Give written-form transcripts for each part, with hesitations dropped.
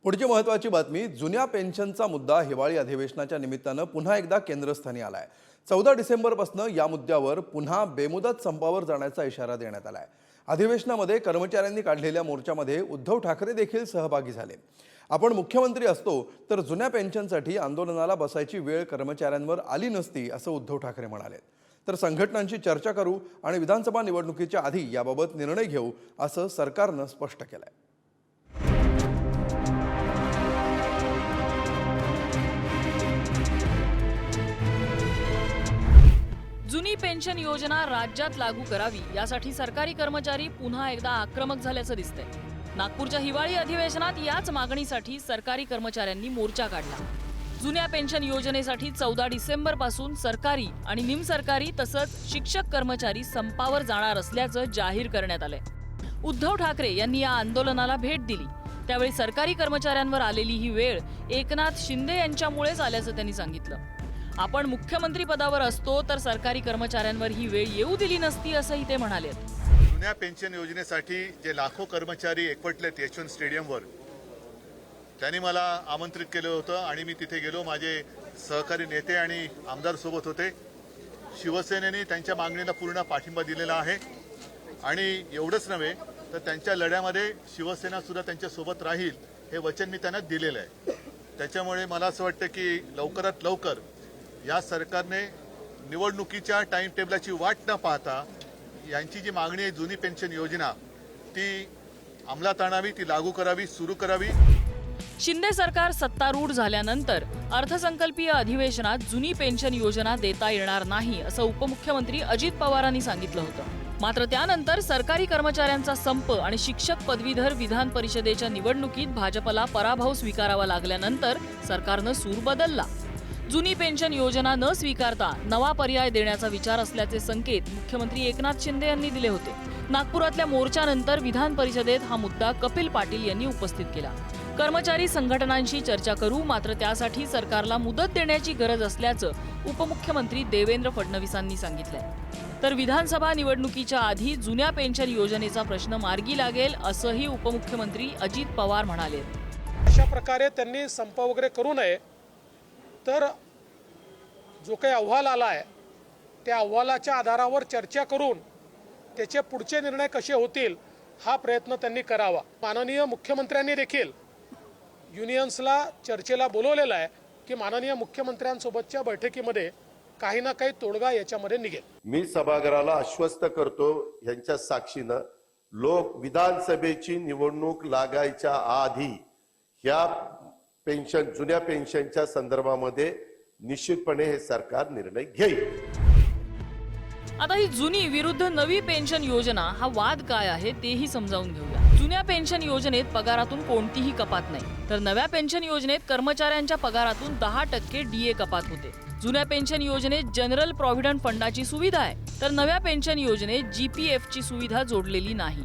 पुढची महत्त्वाची बातमी, जुन्या पेन्शनचा मुद्दा हिवाळी अधिवेशनाच्या निमित्तानं पुन्हा एकदा केंद्रस्थानी आलाय। 14 डिसेंबरपासून या मुद्द्यावर पुन्हा बेमुदत संपावर जाण्याचा इशारा देण्यात आलाय। अधिवेशनामध्ये कर्मचाऱ्यांनी काढलेल्या मोर्चामध्ये उद्धव ठाकरे देखील सहभागी झाले। आपण मुख्यमंत्री असतो तर जुन्या पेन्शनसाठी आंदोलनाला बसायची वेळ कर्मचाऱ्यांवर आली नसती असं उद्धव ठाकरे म्हणाले। तर संघटनांशी चर्चा करू आणि विधानसभा निवडणुकीच्या आधी याबाबत निर्णय घेऊ असं सरकारनं स्पष्ट केलंय। जुनी पेन्शन योजना राज्यात लागू करावी यासाठी सरकारी कर्मचारी पुन्हा एकदा आक्रमक झाल्याचं दिसतंय। नागपूरच्या हिवाळी अधिवेशनात याच मागणीसाठी सरकारी कर्मचाऱ्यांनी मोर्चा काढला। जुन्या पेन्शन योजनेसाठी 14 डिसेंबर पासून सरकारी आणि निमसरकारी तसंच शिक्षक कर्मचारी संपावर जाणार असल्याचं जाहीर करण्यात आलंय। उद्धव ठाकरे यांनी या आंदोलनाला भेट दिली, त्यावेळी सरकारी कर्मचाऱ्यांवर आलेली ही वेळ एकनाथ शिंदे यांच्यामुळेच आल्याचं त्यांनी सांगितलं। आपण मुख्यमंत्री पदावर असतो तर सरकारी कर्मचाऱ्यांवर ही वेळ येऊ दिली नसती असंही ते म्हणाले। जुन्या पेन्शन योजनेसाठी जे लाखो कर्मचारी एकवटलेत यशवंत स्टेडियमवर, त्यांनी मला आमंत्रित केलं होतं आणि मी तिथे गेलो। माझे सहकारी नेते आणि आमदार सोबत होते। शिवसेनेने त्यांच्या मागणीला पूर्ण पाठिंबा दिलेला आहे आणि एवढंच नव्हे तर त्यांच्या लढ्यामध्ये शिवसेना सुद्धा त्यांच्या सोबत राहील हे वचन मी त्यांना दिलेलं आहे। त्याच्यामुळे मला असं वाटतं की लवकरात लवकर या सरकारने निवडणुकीच्या टाइम टेबलाची वाट न पाहता यांची जी मागणी आहे जुनी पेन्शन योजना ती अंमलात आणावी, ती लागू करावी, सुरू करावी। शिंदे सरकार सत्तारूढ झाल्यानंतर अर्थसंकल्पीय अधिवेशनात जुनी पेन्शन योजना देता येणार नाही असं उपमुख्यमंत्री अजित पवारांनी सांगितलं होतं। मात्र त्यानंतर सरकारी कर्मचाऱ्यांचा संप आणि शिक्षक पदवीधर विधान परिषदेच्या निवडणुकीत भाजपला पराभव स्वीकारावा लागल्यानंतर सरकारनं सूर बदलला। जुनी पेन्शन योजना न स्वीकारता नवा पर्याय देण्याचा विचार असल्याचे संकेत मुख्यमंत्री एकनाथ शिंदे यांनी दिले होते। नागपुरातल्या मोर्चानंतर विधान परिषदेत हा मुद्दा कपिल पाटील यांनी उपस्थित केला। कर्मचारी संघटनांशी चर्चा करू, मात्र त्यासाठी सरकारला मुदत देण्याची गरज असल्याचं उपमुख्यमंत्री देवेंद्र फडणवीसांनी सांगितलंय। तर विधानसभा निवडणुकीच्या आधी जुन्या पेन्शन योजनेचा प्रश्न मार्गी लागेल असंही उपमुख्यमंत्री अजित पवार म्हणाले। अशा प्रकारे त्यांनी संप वगैरे करू नये, तर जो काही अहवाल आला आहे त्या अहवालाच्या आधारावर चर्चा करून त्याचे पुढचे निर्णय कसे होतील हा प्रयत्न त्यांनी करावा। माननीय मुख्यमंत्र्यांनी देखील युनियन्सला चर्चेला बोलवलेलं आहे की माननीय मुख्यमंत्र्यांसोबतच्या बैठकीमध्ये काही ना काही तोडगा याच्यामध्ये निघेल। मी सभागृहाला आश्वस्त करतो यांच्या साक्षीनं, लोक विधानसभेची निवडणूक लागायच्या आधी ह्या पेन्शन जुन्या पेन्शनच्या संदर्भामध्ये निश्चितपणे हे सरकार निर्णय घेईल। आता ही जुनी विरुद्ध नवी पेन्शन योजना हा वाद काय आहे तेही समजावून घेऊया। जुन्या पेन्शन योजनेत पगारातून कोणतीही कपात नाही, तर नव्या पेन्शन योजनेत कर्मचाऱ्यांच्या पगारातून 10% डीए कपात होते। जुन्या पेन्शन योजनेत जनरल प्रॉव्हिडंट फंडाची सुविधा आहे, तर नव्या पेन्शन योजनेत जीपीएफ ची सुविधा जोडलेली नाही।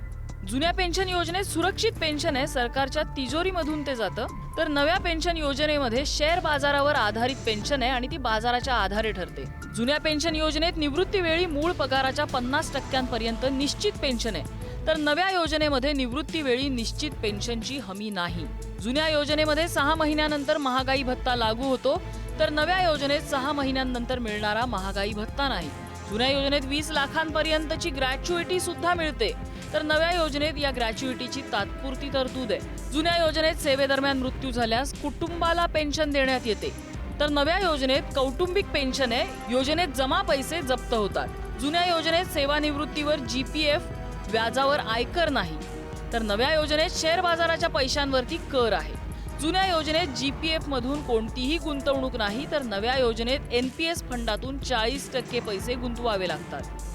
जुन्या पेन्शन योजनेत सुरक्षित पेन्शन आहे, सरकारच्या तिजोरीमधून ते जातं, तर नव्या पेन्शन योजनेमध्ये शेअर बाजारावर आधारित पेन्शन आहे आणि ती बाजाराच्या आधारे ठरते। जुन्या पेन्शन योजनेत निवृत्ती वेळी मूळ पगाराच्या 50% निश्चित पेन्शन आहे, तर नव्या योजनेमध्ये निवृत्ती वेळी निश्चित पेन्शनची हमी नाही। जुन्या योजनेमध्ये 6 महिन्यानंतर महागाई भत्ता लागू होतो, तर नव्या योजनेत 6 महिन्यांनंतर मिळणारा महागाई भत्ता नाही। जुन्या योजनेत 20 लाखांपर्यंतची ग्रॅच्युइटी सुद्धा मिळते, तर नव्या योजनेत या ग्रॅच्युइटीची तात्पुरती तरतूद आहे। जुन्या योजनेत सेवेदरम्यान मृत्यू झाल्यास कुटुंबाला पेन्शन देण्यात येते, तर नव्या योजनेत कौटुंबिक पेन्शन आहे, योजनेत जमा पैसे जप्त होतात। जुन्या योजनेत सेवानिवृत्तीवर जीपीएफ, व्याजावर आयकर नाही, तर नव्या योजनेत शेअर बाजाराच्या पैशांवरती कर आहे। जुन्या योजनेत जीपीएफ मधून कोणतीही गुंतवणूक नाही, तर नव्या योजनेत एनपीएस फंडातून 40% पैसे गुंतवावे लागतात।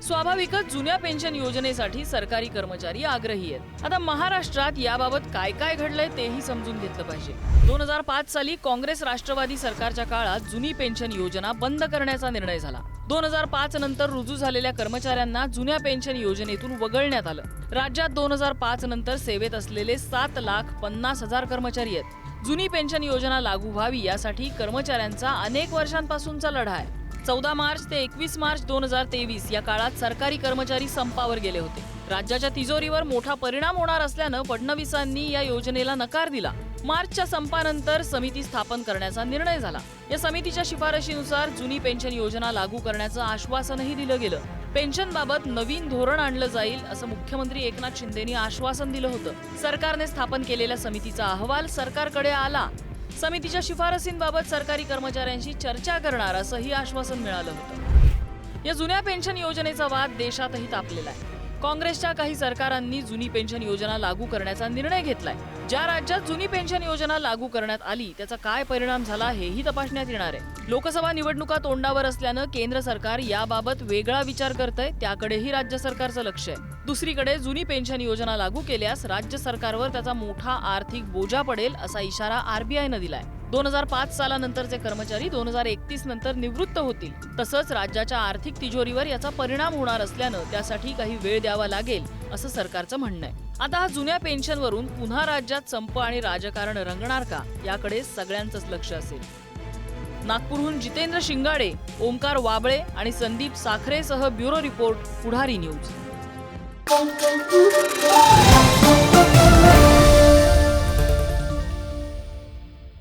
स्वाभाविकच जुन्या पेन्शन योजनेसाठी सरकारी कर्मचारी आग्रही आहेत। आता महाराष्ट्रात याबाबत काय काय घडलंय तेही समजून घेतलं पाहिजे। 2005 साली काँग्रेस राष्ट्रवादी सरकारच्या काळात जुनी पेन्शन योजना बंद करण्याचा निर्णय झाला। 2005 नंतर रुजू झालेल्या कर्मचाऱ्यांना जुन्या पेन्शन योजनेतून वगळण्यात आलं। राज्यात 2005 नंतर सेवेत असलेले 7,50,000 कर्मचारी आहेत। जुनी पेन्शन योजना लागू व्हावी यासाठी कर्मचाऱ्यांचा अनेक वर्षांपासूनचा लढा आहे। 14 मार्च ते 21 मार्च 2023 या काळात सरकारी कर्मचारी संपावर गेले होते। राज्याच्या तिजोरीवर मोठा परिणाम होणार असल्यानं फडणवीसांनी या योजनेला नकार दिला. मार्चच्या संपानंतर समिती स्थापन करण्याचा निर्णय झाला. या समितीच्या शिफारशीनुसार जुनी पेन्शन योजना लागू करण्याचं आश्वासनही दिलं गेलं. पेन्शनबाबत नवीन धोरण आणलं जाईल असं मुख्यमंत्री एकनाथ शिंदेंनी आश्वासन दिलं होतं. सरकारने स्थापन केलेल्या समितीचा अहवाल सरकारकडे आला. समितीच्या शिफारसींबाबत सरकारी कर्मचाऱ्यांशी चर्चा करणार असंही आश्वासन मिळालं होतं. या जुन्या पेन्शन योजनेचा वाद देशातही तापलेला आहे. काँग्रेसच्या काही सरकारांनी जुनी पेन्शन योजना लागू करण्याचा निर्णय घेतलाय. ज्या राज्यात जुनी पेन्शन योजना लागू करण्यात आली त्याचा काय परिणाम झाला हेही तपासण्यात येणार आहे. लोकसभा निवडणुका तोंडावर असल्यानं केंद्र सरकार याबाबत वेगळा विचार करतंय, त्याकडेही राज्य सरकारचं लक्ष आहे. दुसरीकडे जुनी पेन्शन योजना लागू केल्यास राज्य सरकारवर त्याचा मोठा आर्थिक बोजा पडेल असा इशारा आरबीआयनं दिलाय. 2005 सालानंतरचे कर्मचारी 2031 नंतर निवृत्त होतील. तसंच राज्याच्या आर्थिक तिजोरीवर याचा परिणाम होणार असल्यानं त्यासाठी काही वेळ द्यावा लागेल असं सरकारचं म्हणणं आहे. आता हा जुन्या पेन्शनवरून पुन्हा राज्यात संप आणि राजकारण रंगणार का याकडे सगळ्यांचंच लक्ष असेल. नागपूरहून जितेंद्र शिंगाडे, ओमकार वाबळे आणि संदीप साखरेसह ब्युरो रिपोर्ट, पुढारी न्यूज.